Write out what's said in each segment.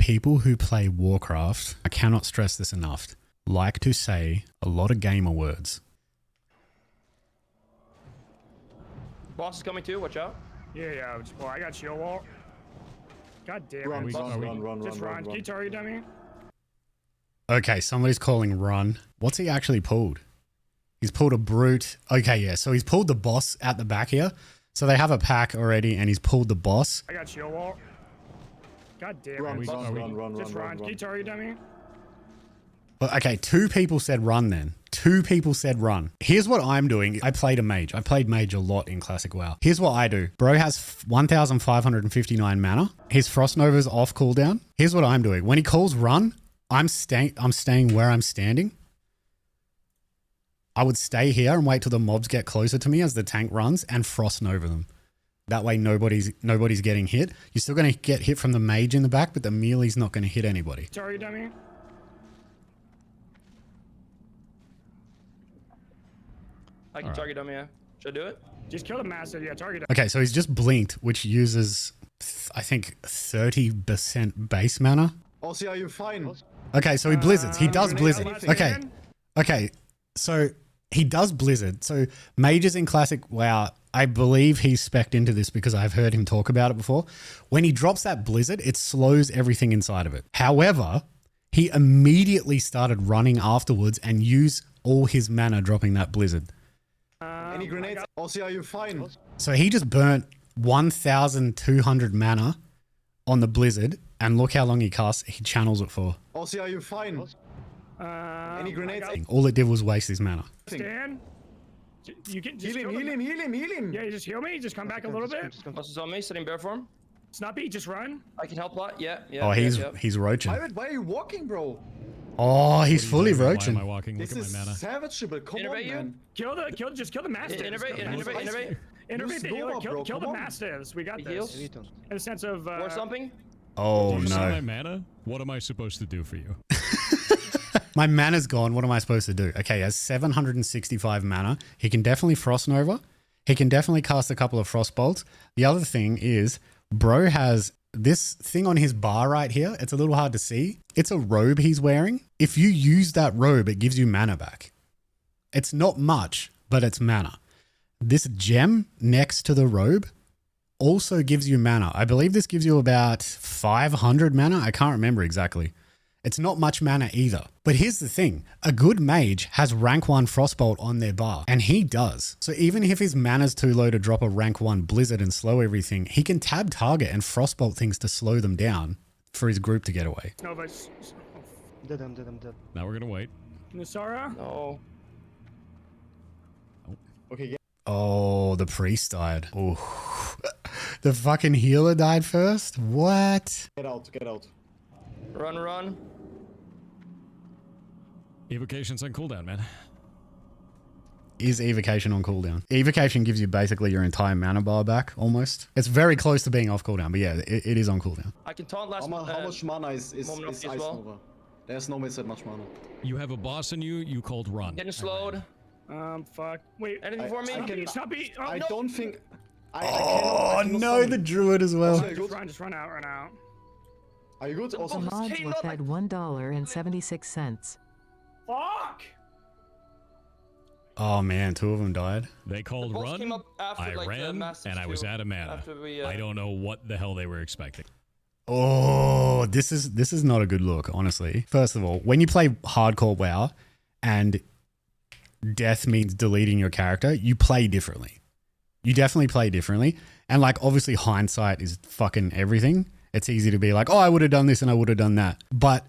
People who play Warcraft, I cannot stress this enough, like to say a lot of gamer words. Boss is coming too, watch out. Yeah. Well, I got shield wall. God damn it. Run. Just run. Can you target dummy? Okay, somebody's calling run. What's he actually pulled? He's pulled a brute. Okay, yeah, so he's pulled the boss at the back here. So they have a pack already and he's pulled the boss. I got shield wall. God damn it. Run. Just run. Can you target dummy? But okay, 2 people said run then. 2 people said run. Here's what I'm doing. I played a mage. I played mage a lot in Classic WoW. Here's what I do. Bro has 1,559 mana. His Frost Nova's off cooldown. Here's what I'm doing. When he calls run, I'm staying where I'm standing. I would stay here and wait till the mobs get closer to me as the tank runs and Frost Nova them. That way nobody's getting hit. You're still going to get hit from the mage in the back, but the melee's not going to hit anybody. Target dummy. I can target dummy, yeah. Should I do it? Just kill the master. Yeah, target. Okay, so he's just blinked, which uses, I think, 30% base mana. Also, are you fine? Okay, so he blizzards. He does blizzard. Okay. Okay, so he does blizzard. So mages in Classic WoW, I believe he's spec'd into this because I've heard him talk about it before. When he drops that blizzard, it slows everything inside of it. However, he immediately started running afterwards and used all his mana dropping that blizzard. Any grenades? Also, are you fine? So he just burnt 1,200 mana on the blizzard, and look how long he channels it for. Also, are you fine? Any grenades? All it did was waste his mana. Stan? You can just Heal him. Yeah, you just heal me. Just come back a little bit. Boss is on me, sitting bear form. Snappy, just run. I can help lot. Yeah. Oh, he's roaching. Why are you walking, bro? Oh, he's fully Why am roaching. I walking? This Look at is my mana. savageable. Come Innervate on, you? man. Just kill the master. Innervate. Innervate the healer. Kill the come on. masters. We got He this. heals. In the sense of War something. Oh, You see my no. mana? What am I supposed to do for you? My mana's gone. What am I supposed to do? Okay, he has 765 mana. He can definitely Frost Nova. He can definitely cast a couple of Frost Bolts. The other thing is, bro has this thing on his bar right here. It's a little hard to see. It's a robe he's wearing. If you use that robe, it gives you mana back. It's not much, but it's mana. This gem next to the robe also gives you mana. I believe this gives you about 500 mana. I can't remember exactly. It's not much mana either. But here's the thing. A good mage has rank 1 Frostbolt on their bar, and he does. So even if his mana's too low to drop a rank 1 Blizzard and slow everything, he can tab target and Frostbolt things to slow them down for his group to get away. No, but Dead. Now we're gonna wait. Nasara? No. Okay, yeah. Oh, the priest died. Oh, the fucking healer died first? What? Get out. Run. Evocation's on cooldown, man. Is Evocation on cooldown? Evocation gives you basically your entire mana bar back, almost. It's very close to being off cooldown, but yeah, it is on cooldown. I can taunt last. How much mana is moment of Ice peace as well? Nova? There's no that much mana. You have a boss in you. You called run. Getting slowed. Fuck. Wait. Anything for me? Snappy. Oh, I no. don't think... Oh, no, the druid as well. Just run out. Are you good? Also, Mods were fed $1.76. Fuck! Oh man, 2 of them died. They called boss run. came up after, I like, the ran, Masters and I was too, out of mana. after we, I don't know what the hell they were expecting. Oh, this is not a good look, honestly. First of all, when you play hardcore WoW and death means deleting your character, you play differently. You definitely play differently. And like, obviously hindsight is fucking everything. It's easy to be like, oh, I would have done this and I would have done that. But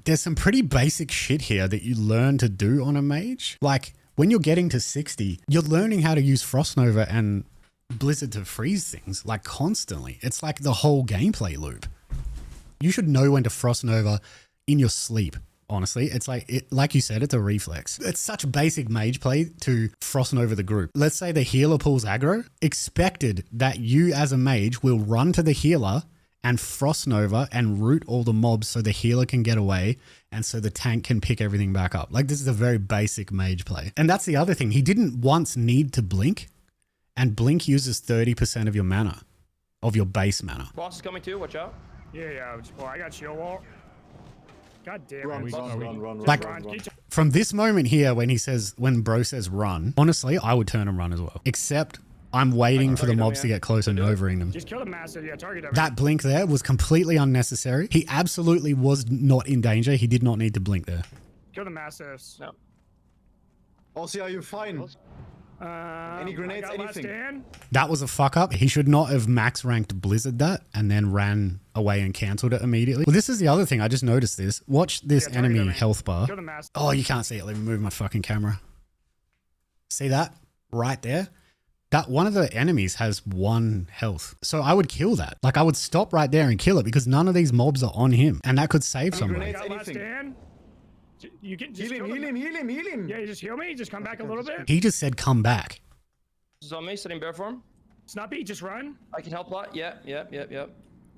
there's some pretty basic shit here that you learn to do on a mage. Like when you're getting to 60, you're learning how to use Frost Nova and Blizzard to freeze things like constantly. It's like the whole gameplay loop. You should know when to Frost Nova in your sleep. Honestly, it's like you said, it's a reflex. It's such basic mage play to Frost Nova the group. Let's say the healer pulls aggro, expected that you as a mage will run to the healer and Frost Nova and root all the mobs so the healer can get away and so the tank can pick everything back up. Like this is a very basic mage play. And that's the other thing. He didn't once need to blink, and blink uses 30% of your mana, of your base mana. Boss is coming too. Watch out. Yeah. Well, I got shield wall. God damn Run, it. run. Like- Run. Keep From this moment here, when bro says run, honestly, I would turn and run as well. Except I'm waiting for the target him, mobs to yeah. get close and overing them. Just kill the master. Yeah, target him. That blink there was completely unnecessary. He absolutely was not in danger. He did not need to blink there. Kill the mastiffs. No. Aussie, are you fine? Any grenades, I got last anything? stand. That was a fuck up. He should not have max ranked Blizzard that and then ran away and cancelled it immediately. Well, this is the other thing. I just noticed this. Watch this Yeah, target enemy him. health bar. Kill the master. Oh, you can't see it. Let me move my fucking camera. See that? Right there? That one of the enemies has 1 health. So I would kill that. Like I would stop right there and kill it because none of these mobs are on him. And that could save someone. grenades? I got last Anything. stand. You can just Heal kill him. Yeah, you just heal me. Just come back a little bit. He just said come back. This is on me, sitting bear form. Snuppy, just run. I can help lot. Yeah.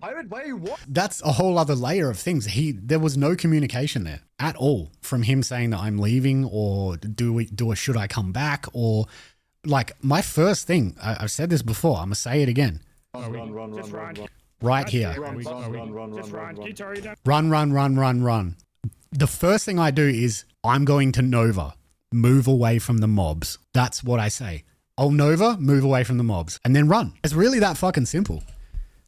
Pirate, why you what? That's a whole other layer of things. There was no communication there at all from him saying that I'm leaving or should I come back or like my first thing. I've said this before. I'm gonna say it again. Run. Just run. Right here. Run. Just run. Keep target down. Run. The first thing I do is I'm going to Nova, move away from the mobs. That's what I say. I'll Nova, move away from the mobs, and then run. It's really that fucking simple.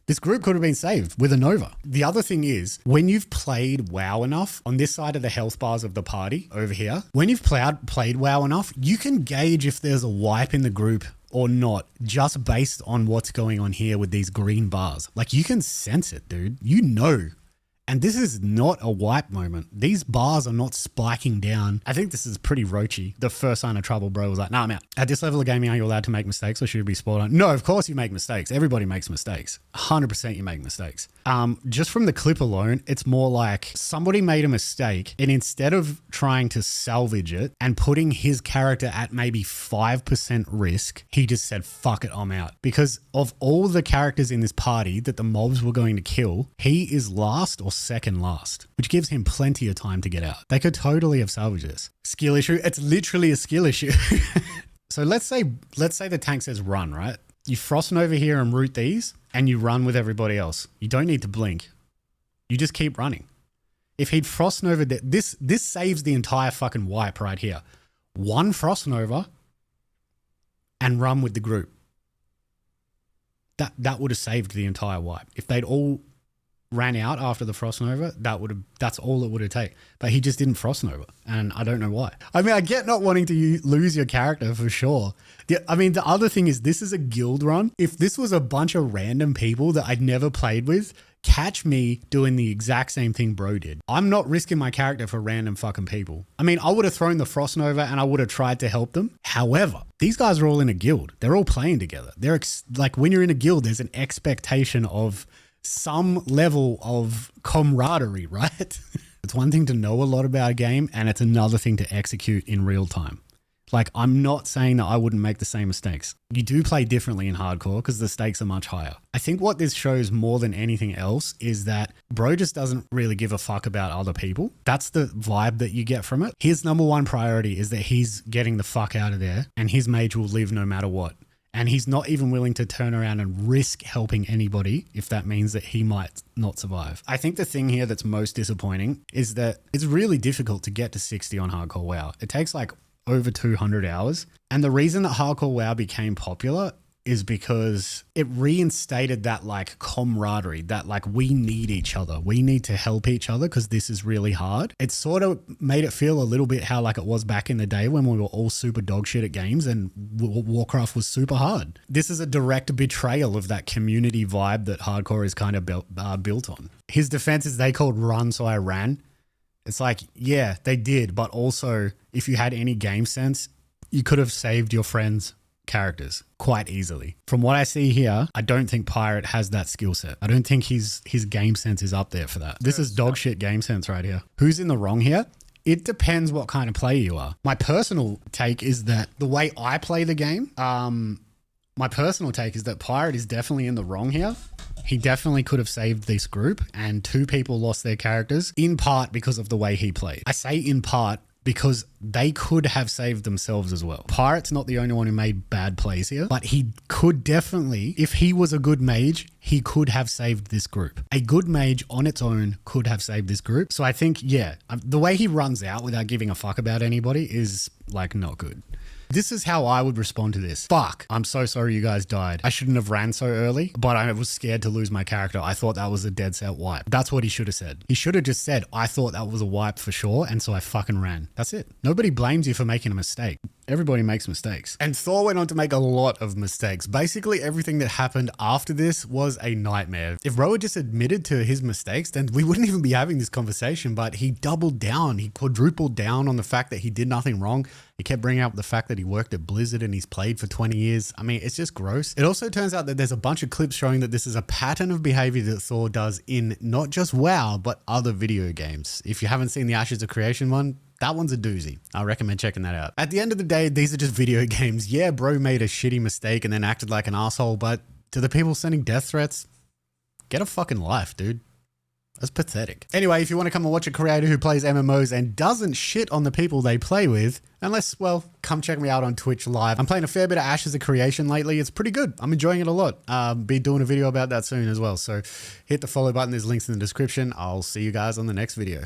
This group could have been saved with a Nova. The other thing is, when you've played WoW enough, on this side of the health bars of the party, over here, when you've played WoW enough, you can gauge if there's a wipe in the group or not, just based on what's going on here with these green bars. Like, you can sense it, dude. You know. And this is not a wipe moment. These bars are not spiking down. I think this is pretty roachy. The first sign of trouble, bro, was like, nah, I'm out. At this level of gaming, are you allowed to make mistakes or should you be spot on? No, of course you make mistakes. Everybody makes mistakes. 100% you make mistakes. Just from the clip alone, it's more like somebody made a mistake and instead of trying to salvage it and putting his character at maybe 5% risk, he just said, fuck it, I'm out. Because of all the characters in this party that the mobs were going to kill, he is last or second last, which gives him plenty of time to get out. They could totally have salvaged this. Skill issue. It's literally a skill issue. So let's say the tank says run, right? You frost over here and root these and you run with everybody else. You don't need to blink. You just keep running. If he'd frost nova, this saves the entire fucking wipe right here. 1 frost nova and run with the group. That would have saved the entire wipe. If they'd all ran out after the frost nova, that's all it would have taken. But he just didn't frost nova, and I don't know why. I mean, I get not wanting to lose your character for sure. The other thing is this is a guild run. If this was a bunch of random people that I'd never played with, catch me doing the exact same thing bro did. I'm not risking my character for random fucking people. I mean, I would have thrown the frost nova and I would have tried to help them. However, these guys are all in a guild. They're all playing together. They're like when you're in a guild, there's an expectation of some level of camaraderie, right? It's one thing to know a lot about a game and it's another thing to execute in real time. Like, I'm not saying that I wouldn't make the same mistakes. You do play differently in hardcore because the stakes are much higher. I think what this shows more than anything else is that bro just doesn't really give a fuck about other people. That's the vibe that you get from it. His number one priority is that he's getting the fuck out of there and his mage will live no matter what. And he's not even willing to turn around and risk helping anybody if that means that he might not survive. I think the thing here that's most disappointing is that it's really difficult to get to 60 on Hardcore WoW. It takes like over 200 hours. And the reason that Hardcore WoW became popular is because it reinstated that like camaraderie, that like we need each other. We need to help each other because this is really hard. It sort of made it feel a little bit how like it was back in the day when we were all super dog shit at games and Warcraft was super hard. This is a direct betrayal of that community vibe that Hardcore is kind of built on. His defense is they called run, so I ran. It's like, yeah, they did. But also if you had any game sense, you could have saved your friends' characters quite easily. From what I see here, I don't think Pirate has that skill set. I don't think his game sense is up there for that. This is dog shit game sense right here. Who's in the wrong here? It depends what kind of player you are. My personal take is that the way I play the game, my personal take is that Pirate is definitely in the wrong here. He definitely could have saved this group and 2 people lost their characters in part because of the way he played. I say in part because they could have saved themselves as well. Pirate's not the only one who made bad plays here, but he could definitely, if he was a good mage, he could have saved this group. A good mage on its own could have saved this group. So I think, yeah, the way he runs out without giving a fuck about anybody is like not good. This is how I would respond to this. Fuck, I'm so sorry you guys died. I shouldn't have ran so early, but I was scared to lose my character. I thought that was a dead set wipe. That's what he should have said. He should have just said, I thought that was a wipe for sure, and so I fucking ran. That's it. Nobody blames you for making a mistake. Everybody makes mistakes. And Thor went on to make a lot of mistakes. Basically, everything that happened after this was a nightmare. If Roa just admitted to his mistakes, then we wouldn't even be having this conversation, but he doubled down. He quadrupled down on the fact that he did nothing wrong. He kept bringing up the fact that he worked at Blizzard and he's played for 20 years. I mean, it's just gross. It also turns out that there's a bunch of clips showing that this is a pattern of behavior that Thor does in not just WoW, but other video games. If you haven't seen the Ashes of Creation one, that one's a doozy. I recommend checking that out. At the end of the day, these are just video games. Yeah, bro made a shitty mistake and then acted like an asshole, but to the people sending death threats, get a fucking life, dude. That's pathetic. Anyway, if you want to come and watch a creator who plays MMOs and doesn't shit on the people they play with, unless, well, come check me out on Twitch live. I'm playing a fair bit of Ashes of Creation lately. It's pretty good. I'm enjoying it a lot. Be doing a video about that soon as well. So hit the follow button. There's links in the description. I'll see you guys on the next video.